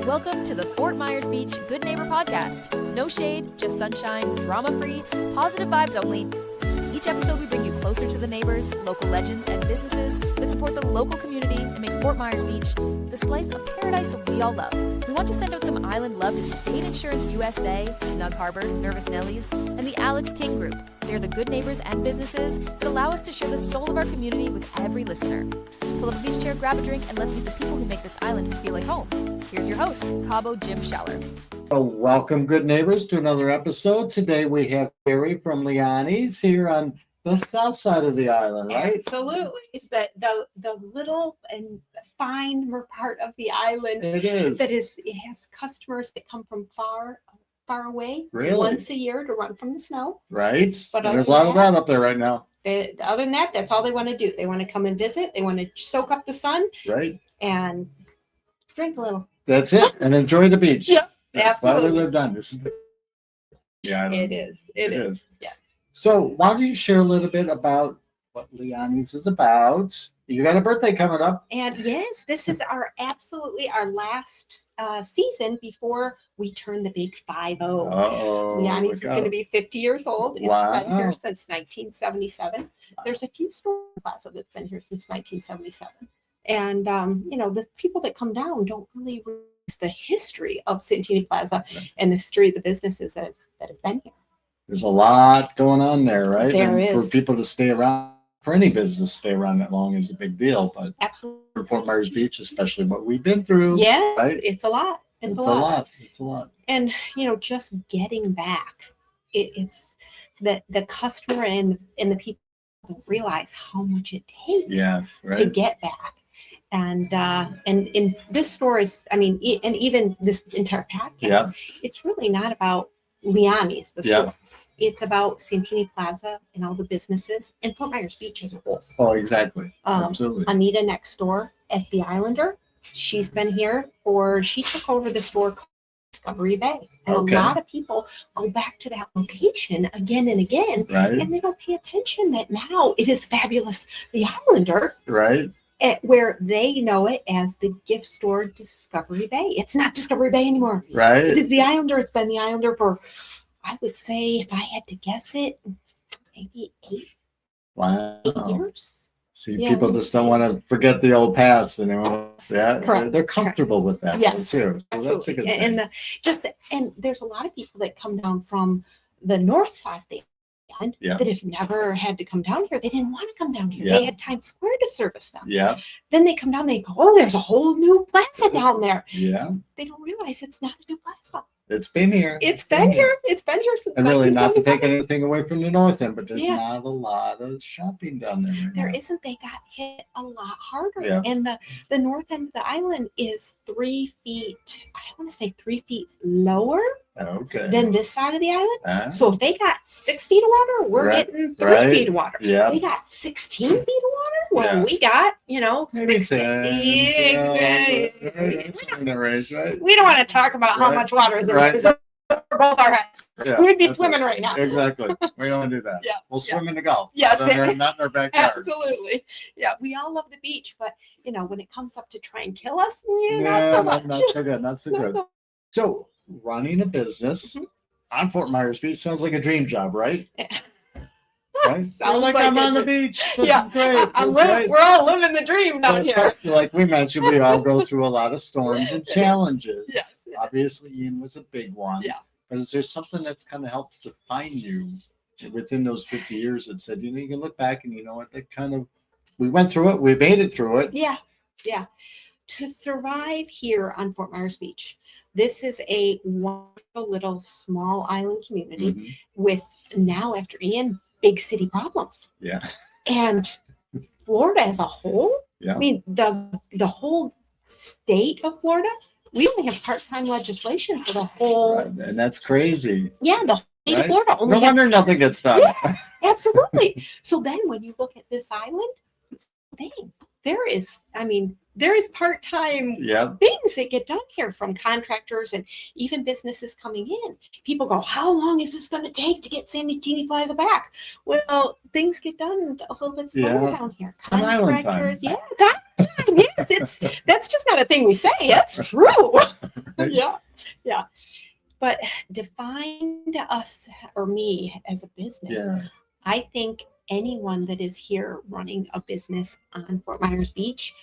Welcome to the Fort Myers Beach Good Neighbor Podcast. No shade, just sunshine, drama-free, positive vibes only. Each episode we bring you closer to the neighbors, local legends, and businesses that support the local community and make Fort Myers Beach the slice of paradise we all love. We want to send out some island love to State Insurance USA, Snug Harbor, Nervous Nellies, and the Alex King Group. They're the good neighbors and businesses that allow us to share the soul of our community with every listener. Pull up a beach chair, grab a drink, and let's meet the people who make this island feel like home. Here's your host, Cabo Jim Scheller. Welcome, good neighbors, to another episode. Today we have Carrie from Leonis here on the south side of the island, right? Absolutely. The little and fine part of the island. It is. It has customers that come from far away. Really? Once a year to run from the snow. Right. But There's a lot of that up there right now. Other than that, that's all they want to do. They want to come and visit. They want to soak up the sun. Right. And drink a little. That's it. And enjoy the beach. Yep. That's why we Absolutely. lived on. This is the island. It is. It is. Yeah. So why don't you share a little bit about what Leonis is about? You got a birthday coming up. And yes, this is our last season before we turn the big 5-0. Leonis is going to be 50 years old. It's been here since 1977. There's a few stores in the plaza that's been here since 1977. And, the people that come down don't really realize the history of Santini Plaza and the history of the businesses that have been here. There's a lot going on there, right? There and is. For people to stay around, for any business to stay around that long is a big deal. But Absolutely. for Fort Myers Beach, especially what we've been through. Yeah, right? it's a lot. It's a lot. It's a lot. And, just getting back, it's the customer and the people don't realize how much it takes Yes, to right. get back. And in this store is, and even this entire podcast, Yeah. it's really not about Leonis, the Yeah. store. It's about Santini Plaza and all the businesses and Fort Myers Beach as a whole. Oh, exactly. Um, Absolutely. Anita next door at the Islander, she's been here she took over the store called Discovery Bay. And Okay. a lot of people go back to that location again and again, Right. and they don't pay attention that now it is fabulous. The Islander, Right. where they know it as the gift store Discovery Bay. It's not Discovery Bay anymore. It Right. is the Islander. It's been the Islander for, I would say, if I had to guess it, maybe eight Wow. years. See, Yeah. people just don't want to forget the old past, and they want to, Correct. they're comfortable with that. Yes, too. So that's a Absolutely. good thing. And there's a lot of people that come down from the north side of the island Yeah. that have never had to come down here. They didn't want to come down here. Yeah. They had Times Square to service them. Yeah. Then they come down, they go, oh, there's a whole new plaza down there. Yeah. They don't realize it's not a new plaza. It's been here. It's been here. It's been here since And really, not to take 1977. anything away from the north end, but there's Yeah. not a lot of shopping down there. right There now. isn't. They got hit a lot harder. Yeah. And the north end of the island is 3 feet, I want to say 3 feet lower Okay. than this side of the island. Ah, So if they got 6 feet of water, we're Right, getting 3 right. feet of water. yeah. They got 16 feet of water. Well, Yeah. we got, Maybe 16. 10, Exactly. something in that range, right? We don't want to talk about how Right. much water is in Right. there. For both our heads. Yeah, We'd be that's swimming it. right now. Exactly. We don't want to do that. Yeah, We'll yeah. swim in the Gulf. Yes. Not in our backyard. Absolutely. Yeah, we all love the beach, but when it comes up to try and kill us, not Yeah, so much. not so good. Not so Not good. so- So running a business Mhm. on Fort Myers Beach sounds like a dream job, right? Right? Sounds You're like like I'm a on the dream. beach. This Yeah, is great. This is right. We're all living the dream down here. But like we mentioned, we all go through a lot of storms and Yes. challenges. Yes, yes. Obviously, Ian was a big one. Yeah. But is there something that's kind of helped define you within those 50 years that said, you can look back and you know what, that kind of, we went through it, we made it through it. Yeah. To survive here on Fort Myers Beach, this is a wonderful little small island community Mhm. with now, after Ian, big city problems. Yeah. And Florida as a whole, Yeah. I mean, the whole state of Florida, we only have part-time legislation for the whole, Right. And that's crazy. the whole state Right. of Florida only No has, wonder nothing gets done. Yes, absolutely. So then when you look at this island, dang, there is part-time Yeah. things that get done here from contractors and even businesses coming in. People go, how long is this going to take to get Santini Plaza back? Well, things get done a little bit slower Yeah. down here. on island time. Contractors, yeah, it's island time. Yes, that's just not a thing we say. That's true. Yeah. But define us or me as a business. Yeah. I think anyone that is here running a business on Fort Myers Beach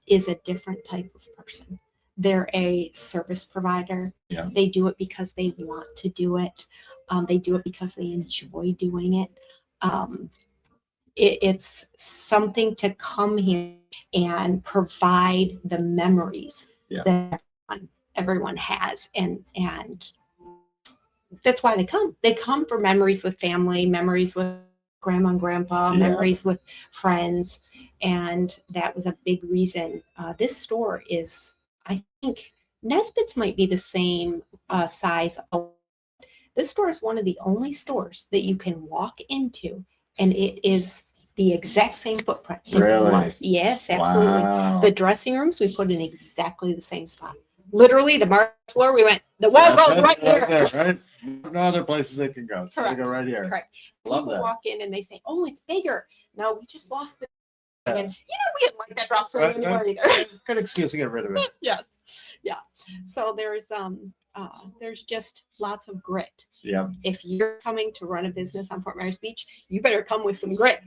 is a different type of person. They're a service provider. Yeah. They do it because they want to do it. They do it because they enjoy doing it. It's something to come here and provide the memories that everyone has, and that's why they come. They come for memories with family, memories with grandma and grandpa, memories with friends, and that was a big reason. This store is, I think, Nesbitt's might be the same size. This store is one of the only stores that you can walk into, and it is the exact same footprint. Really? Yes, absolutely. Wow. The dressing rooms we put in exactly the same spot. Literally, the market floor, we went, the wall goes right here. There, right? No other places they can go. It's got to go right here. Correct. Love People that. walk in and they say, "Oh, it's bigger." No, we just lost it. And we didn't like that drop zone anymore either. Good excuse to get rid of it. Yes. Yeah. So there's just lots of grit. Yeah. If you're coming to run a business on Fort Myers Beach, you better come with some grit.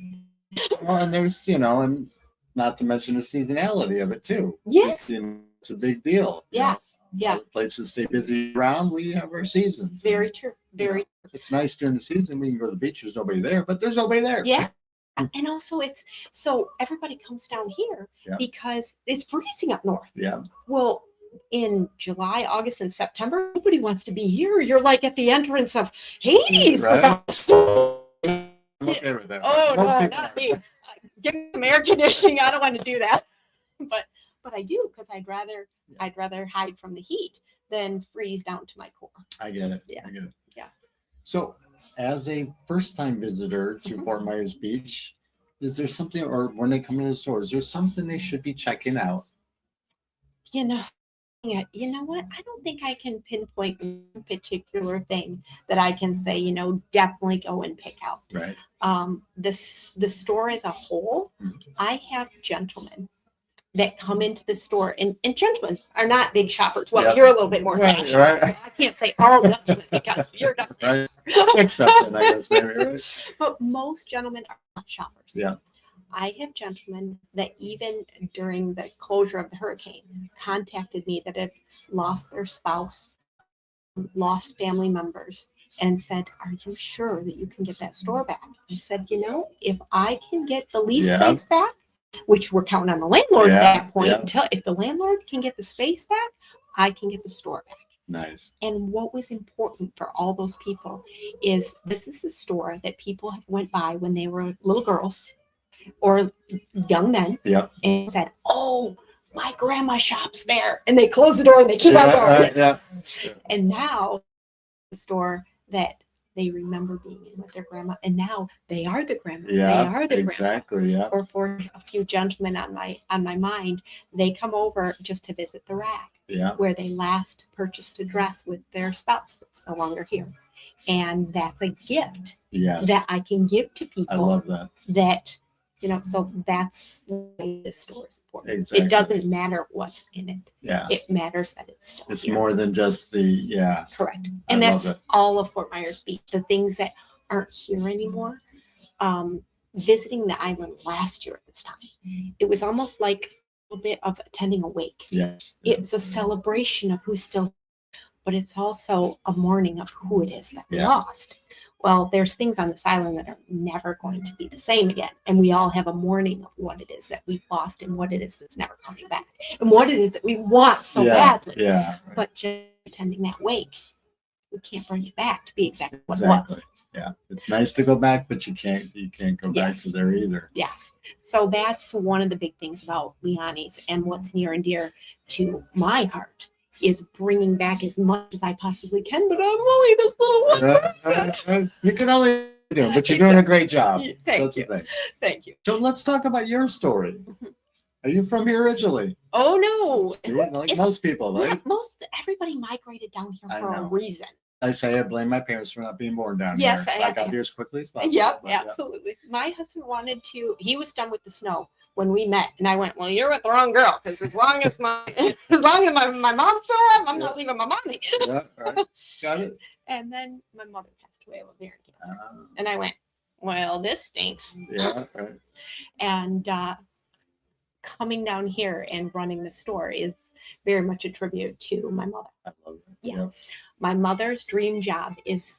Well, and there's, and not to mention the seasonality of it too. Yes. It's a big deal. Yeah. Yeah. Places stay busy around. We have our seasons. Very true. Very true. It's nice during the season. We can go to the beach. There's nobody there, but there's nobody there. Yeah. And also so everybody comes down here because it's freezing up north. Yeah. Well, in July, August, and September, nobody wants to be here. You're like at the entrance of Hades. Right. I'm okay with that. Oh, no, not me. Give me some air conditioning. I don't want to do that. But I do, because I'd rather hide from the heat than freeze down to my core. I get it. Yeah. I get it. Yeah. So as a first-time visitor to Fort Myers Beach, is there something, or when they come into the store, is there something they should be checking out? You know what? I don't think I can pinpoint one particular thing that I can say, definitely go and pick out. Right. The store as a whole, I have gentlemen that come into the store, and gentlemen are not big shoppers. Well, you're a little bit more fashionable. Right. I can't say all gentlemen because you're definitely right. Exception, I guess, maybe, right? But most gentlemen are not shoppers. Yeah. I have gentlemen that even during the closure of the hurricane contacted me that have lost their spouse, lost family members, and said, "Are you sure that you can get that store back?" I said, if I can get the lease space back, which we're counting on the landlord at that point, until if the landlord can get the space back, I can get the store back. Nice. And what was important for all those people is this is the store that people went by when they were little girls or young men and said, "Oh, my grandma shops there," and they close the door and they keep on going. Yeah. And now the store that they remember being in with their grandma, and now they are the grandma. Yeah, they are the exactly. grandma. Yeah. Or for a few gentlemen on my mind, they come over just to visit the rack where they last purchased a dress with their spouse that's no longer here, and that's a gift that I can give to people. I love that. That so that's why this store is important. Exactly. It doesn't matter what's in it. Yeah. It matters that it's still It's here. more than just the Correct. And that's all of Fort Myers Beach. The things that aren't here anymore. Visiting the island last year at this time, it was almost like a little bit of attending a wake. Yes. It's a celebration of who's still, but it's also a mourning of who it is that we lost. Well, there's things on this island that are never going to be the same again. And we all have a mourning of what it is that we've lost and what it is that's never coming back and what it is that we want so badly. Yeah. Right. But just attending that wake, we can't bring it back to be exactly what it was. Yeah. It's nice to go back, but you can't go back to there either. Yeah. So that's one of the big things about Leonis, and what's near and dear to my heart is bringing back as much as I possibly can, but I'm only this little one. You can only do, but you're doing a great job. Thank you. Thank you. So let's talk about your story. Are you from here originally? Oh no, like most people, right? Everybody migrated down here for a reason. I say I blame my parents for not being born down yes, here. I got here as quickly as possible. Yep, absolutely. My husband he was done with the snow when we met, and I went, well, you're with the wrong girl, because as long as my mom's still alive, I'm not leaving my mommy. Yeah, right. Got it. And then my mother passed away of ovarian cancer. And I went, well, this stinks. Yeah, right. And coming down here and running the store is very much a tribute to my mother. I love it. Yeah. My mother's dream job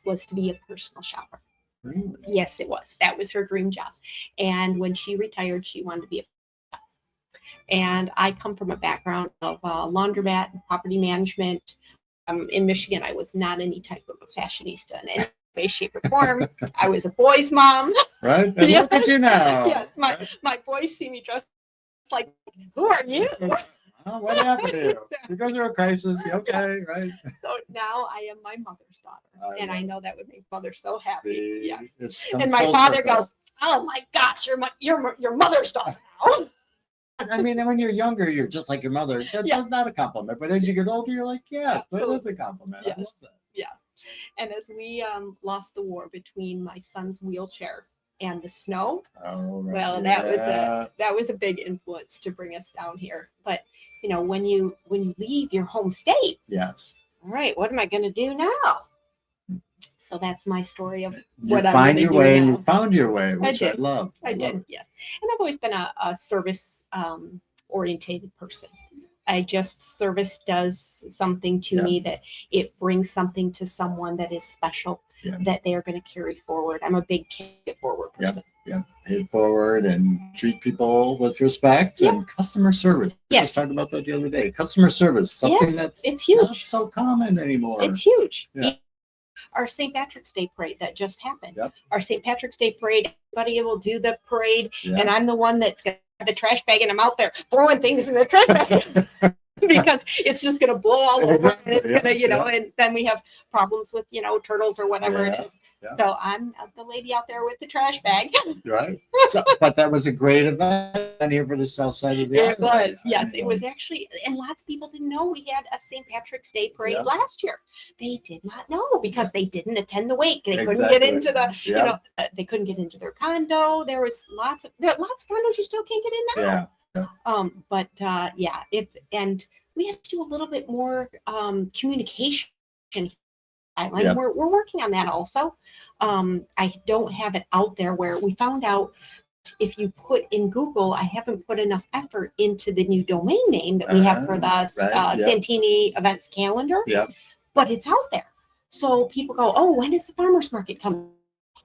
was to be a personal shopper. Really? Yes, it was. That was her dream job. And when she retired, she wanted to be a shopper. And I come from a background of laundromat and property management. In Michigan, I was not any type of a fashionista in any way, shape, or form. I was a boy's mom. Right? And Yes. look at you now. Yes, my boys see me dressed like, who are you? Oh, what happened to you? You go through a crisis. Okay, right? So now I am my mother's daughter. And I know that would make mother so happy. See, Yes. it's And my full father circle. goes, oh my gosh, you're mother's daughter now. I mean, when you're younger, you're just like your mother. That's not a compliment. But as you get older, you're like, yeah, that is a compliment. Yes. I love that. Yeah. And as we lost the war between my son's wheelchair and the snow, Oh, right. well, that was a big influence to bring us down here. But you know, when you leave your home state, Yes. all right, what am I going to do now? So that's my story of You what I'm find gonna your do way, now. and you found your way, which I did. love. I love did, it. yes. And I've always been a service orientated person. Service does something to me that it brings something to someone that is special that they are going to carry forward. I'm a big pay it forward person. Yeah, pay it forward and treat people with respect and customer service. We Yes. just talked about that the other day. Customer service, something Yes, it's not huge. so common anymore. It's huge. Yeah. Our St. Patrick's Day parade that just happened. Yep. Our St. Patrick's Day parade, everybody will do the parade, Yeah. and I'm the one that's going to have the trash bag, and I'm out there throwing things in the trash bag. Because it's just going to blow all over, and it's going to, and then we have problems with, turtles or whatever it is. Yeah. So I'm the lady out there with the trash bag. Right. So, but that was a great event here for the south side of the It island. was, yes, it was actually, and lots of people didn't know we had a St. Patrick's Day parade last year. They did not know because they didn't attend the wake. They couldn't get into the, they couldn't get into their condo. There was lots of condos you still can't get in now. Yeah. And we have to do a little bit more communication. Island. Yeah. We're working on that also. I don't have it out there where we found out if you put in Google, I haven't put enough effort into the new domain name that we have for the Santini events calendar. Yep. But it's out there. So people go, oh, when is the farmer's market coming?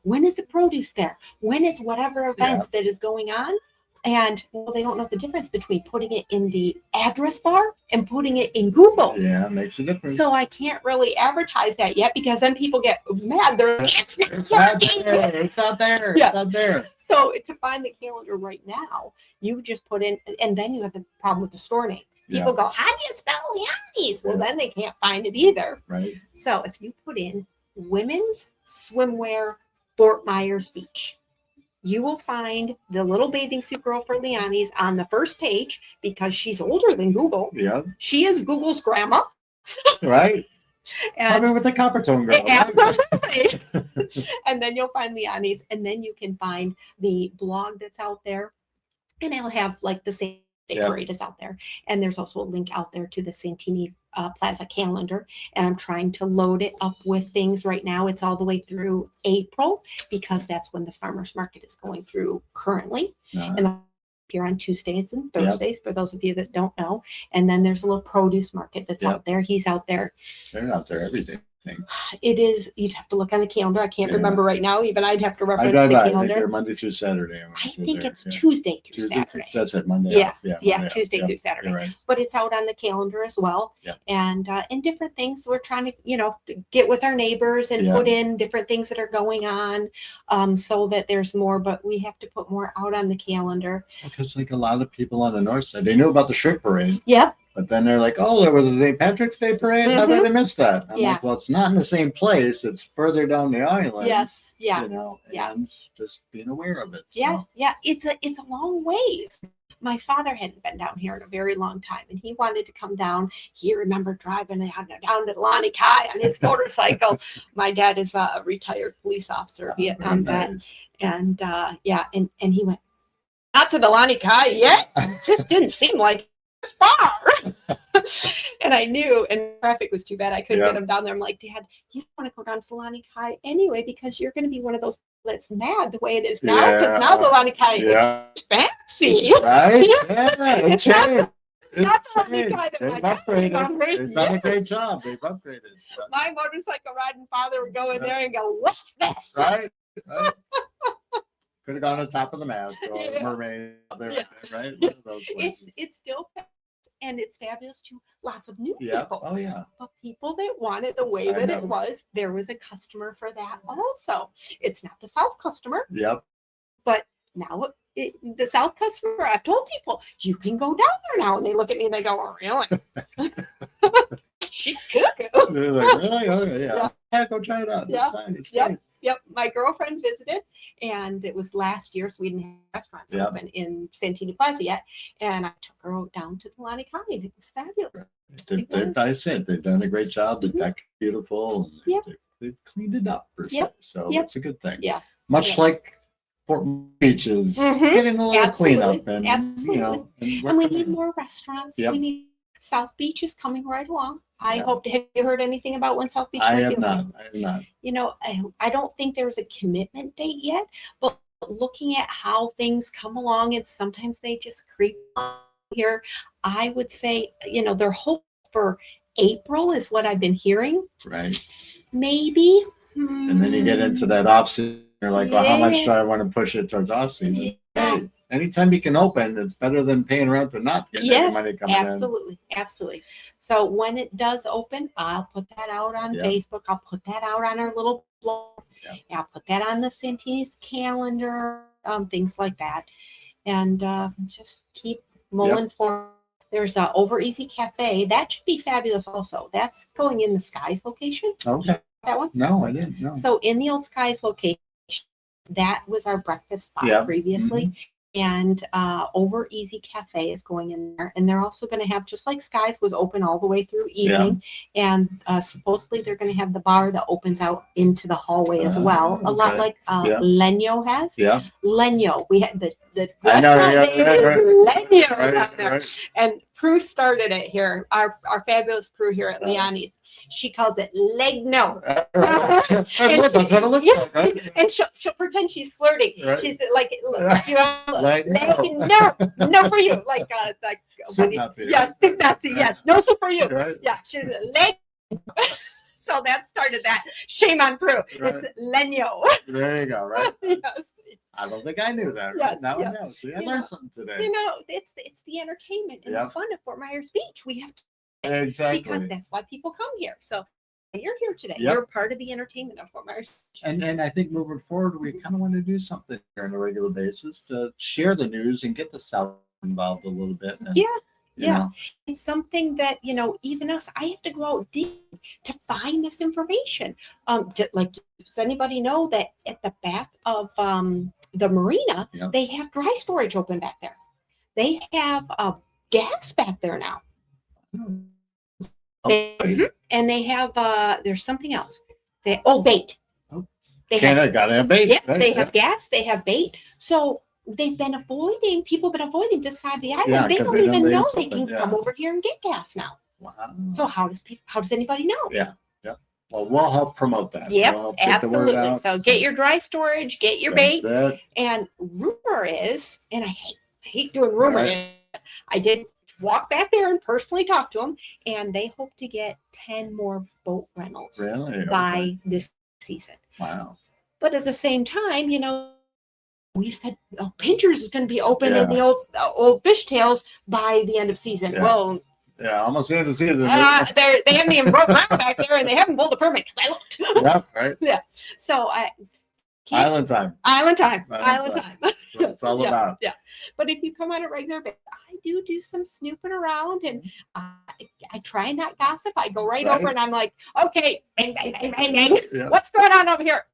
When is the produce there? When is whatever event that is going on? And they don't know the difference between putting it in the address bar and putting it in Google. Yeah, it makes a difference. So I can't really advertise that yet because then people get mad. They're like, it's not there. It's not there. Yeah. It's not there. So to find the calendar right now, you just put in, and then you have the problem with the store name. People go, how do you spell Leonis? Well, then they can't find it either. Right. So if you put in women's swimwear, Fort Myers Beach, you will find the little bathing suit girl for Leonis on the first page because she's older than Google. Yeah. She is Google's grandma. Right. And Coming with the copper tone girl. absolutely. And then you'll find Leonis, and then you can find the blog that's out there, and it'll have like the same parade is out there. And there's also a link out there to the Santini Plaza calendar, and I'm trying to load it up with things right now. It's all the way through April because that's when the farmers market is going through currently. And here on Tuesdays and Thursdays for those of you that don't know. And then there's a little produce market that's out there. He's out there. They're out there every day. It is, you'd have to look on the calendar. I can't remember right now. Even I'd have to reference I the think calendar. they're Monday through Saturday. I think it's Tuesday through Saturday. That's it. Monday. Yeah, Tuesday through Saturday. Right. But it's out on the calendar as well. Yeah. And different things. We're trying to, get with our neighbors and put in different things that are going on, so that there's more. But we have to put more out on the calendar. Because like a lot of people on the north side, they knew about the shrimp parade. Yep. But then they're like, oh, there was a St. Patrick's Day parade? How did I miss that? I'm like, well, it's not in the same place. It's further down the island. Yes. Yeah. And just being aware of it. Yeah. Yeah. It's a long ways. My father hadn't been down here in a very long time, and he wanted to come down. He remembered driving down to Leanis Casual on his motorcycle. My dad is a retired police officer, Vietnam vet. And and he went, not to the Leanis Kai yet. It just didn't seem like this far. And I knew, and traffic was too bad. I couldn't get him down there. I'm like, Dad, you don't want to go down to the Leanis Kai anyway, because you're going to be one of those that's mad the way it is now. Because now the Leanis Kai is fancy. Right? Yeah, it's not the Leanis Kai that they've upgraded. They've done a great job. They've upgraded. So. My motorcycle riding father would go in there and go, what's this? Right. Could have gone on top of the mast or the mermaid there, right? One of those it's still fabulous, and it's fabulous to lots of new Yeah. people. Oh yeah. But people that want it the way that it was, there was a customer for that also. It's not the South customer. Yep. But now the South customer, I've told people, you can go down there now. And they look at me and they go, oh, really? She's cuckoo. They're like, really? Oh, yeah. Yeah, go try it out. It's fine. It's great. Yep, my girlfriend visited, and it was last year, so we didn't have restaurants open in Santini Plaza yet. And I took her down to the Leanis Kai. It was fabulous. I said they've done a great job. They've got beautiful. And they've cleaned it up per se. So it's a good thing. Yeah. Much like Fort Beach is getting a little cleanup, and you know, and we need more restaurants. We need South Beach is coming right along. I hope. Have you heard anything about when South Beach? I have not. You know, I don't think there's a commitment date yet, but looking at how things come along, and sometimes they just creep on here. I would say, you know, their hope for April is what I've been hearing. Right. Maybe. And then you get into that off season. You're like, well, how much do I want to push it towards off season? Hey, anytime you can open, it's better than paying rent or not getting any money coming in. Absolutely. So when it does open, I'll put that out on Facebook. I'll put that out on our little blog. I'll put that on the Santini's calendar, things like that. And just keep mulling forward. There's a Over Easy Cafe. That should be fabulous also. That's going in the Skies location. Okay. That one? No, I didn't. No. So in the old Skies location, that was our breakfast spot previously. And Over Easy Cafe is going in there, and they're also going to have, just like Skies was open all the way through evening, and supposedly they're going to have the bar that opens out into the hallway as well, a lot like Lenio has. Lenio, we had the restaurant name is Lenio down there, and Prue started it here. Our fabulous Prue here at Leonis. She calls it Legno. And she'll pretend she's flirting. She's like, you know, no for you. Like soup Nazi. Yes, soup Nazi. Yes, no soup for you. Yeah, she's leg. So that started that. Shame on Prue. It's Lenio. There you go. Right. Yes. I don't think I knew that. Right? Now I know. See, I learned something today. You know, it's the entertainment and the fun of Fort Myers Beach. We have to, exactly, because that's why people come here. So you're here today. You're part of the entertainment of Fort Myers Beach. And I think moving forward, we kind of want to do something here on a regular basis to share the news and get the South involved a little bit. And, you know. It's something that, you know, even us, I have to go out deep to find this information. Does anybody know that at the back of the marina, they have dry storage open back there? They have gas back there now. And they have there's something else. Bait. Gotta have bait. Yeah, they have gas, they have bait. So people have been avoiding this side of the island. They don't even know they can come over here and get gas now. Wow. So how does anybody know? Yeah. Well, we'll help promote that. Yep, we'll absolutely. So get your dry storage, get your bait. And rumor is, and I hate doing rumor. I did walk back there and personally talk to them, and they hope to get 10 more boat rentals by this season. Wow. But at the same time, you know, we said Pinchers is going to be open in the old fishtails by the end of season. Well, almost the end of the season. They haven't even broke ground back there, and they haven't pulled a permit because I looked. So Island time. That's what it's all about. Yeah. But if you come on a regular basis, I do some snooping around, and I try and not gossip. I go right over and I'm like, okay, bang, bang, bang, bang, bang. Yeah. What's going on over here?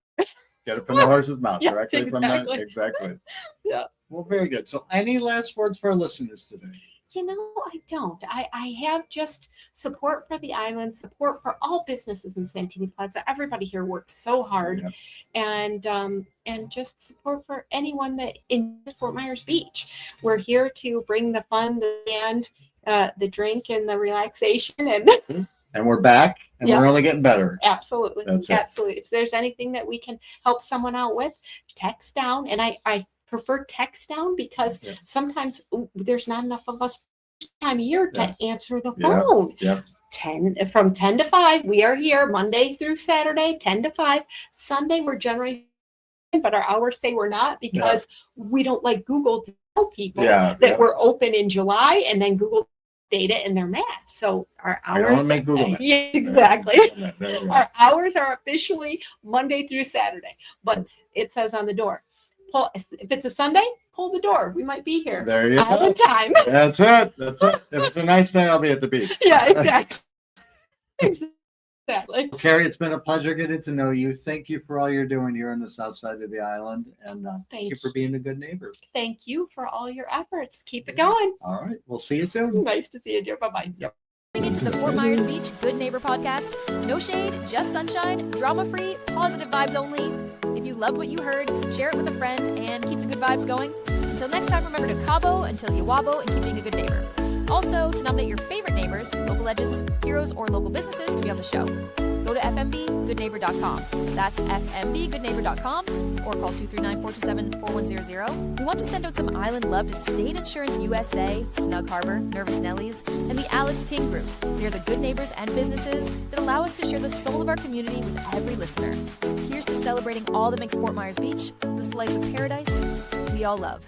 Get it from the horse's mouth, yes, directly from that. Exactly. Yeah. Well, very good. So any last words for our listeners today? I don't. I have just support for the island, support for all businesses in Santini Plaza. Everybody here works so hard, and just support for anyone that in Fort Myers Beach. We're here to bring the fun, the band, the drink, and the relaxation, and we're back, and we're only getting better. Absolutely, absolutely. If there's anything that we can help someone out with, text down, and I prefer text down because sometimes there's not enough of us time of year to answer the phone. 10 to 5 we are here Monday through Saturday, 10 to 5. Sunday we're generally, but our hours say we're not because we don't like Google to tell people that we're open in July and then Google data and they're mad. So our hours, I don't make Google mad. Yeah, exactly. Our hours are officially Monday through Saturday, but it says on the door, if it's a Sunday, pull the door. We might be here. There you all go. the time. That's it. If it's a nice day, I'll be at the beach. Yeah, exactly. Exactly. Carrie, it's been a pleasure getting to know you. Thank you for all you're doing here on the south side of the island, and thank you for being a good neighbor. Thank you for all your efforts. Keep it going. All right, we'll see you soon. Nice to see you, dear. Bye-bye. Yep. Into the Fort Myers Beach Good Neighbor podcast. No shade, just sunshine, drama-free, positive vibes only. If you loved what you heard, share it with a friend and keep the good vibes going. Until next time, remember to cabo until you wabo and keep being a good neighbor. Also, to nominate your favorite neighbors, local legends, heroes, or local businesses to be on the show, go to FMBGoodNeighbor.com. That's FMBGoodNeighbor.com or call 239-427-4100. We want to send out some island love to State Insurance USA, Snug Harbor, Nervous Nellies, and the Alex King Group. They're the good neighbors and businesses that allow us to share the soul of our community with every listener. Here's to celebrating all that makes Fort Myers Beach the slice of paradise we all love.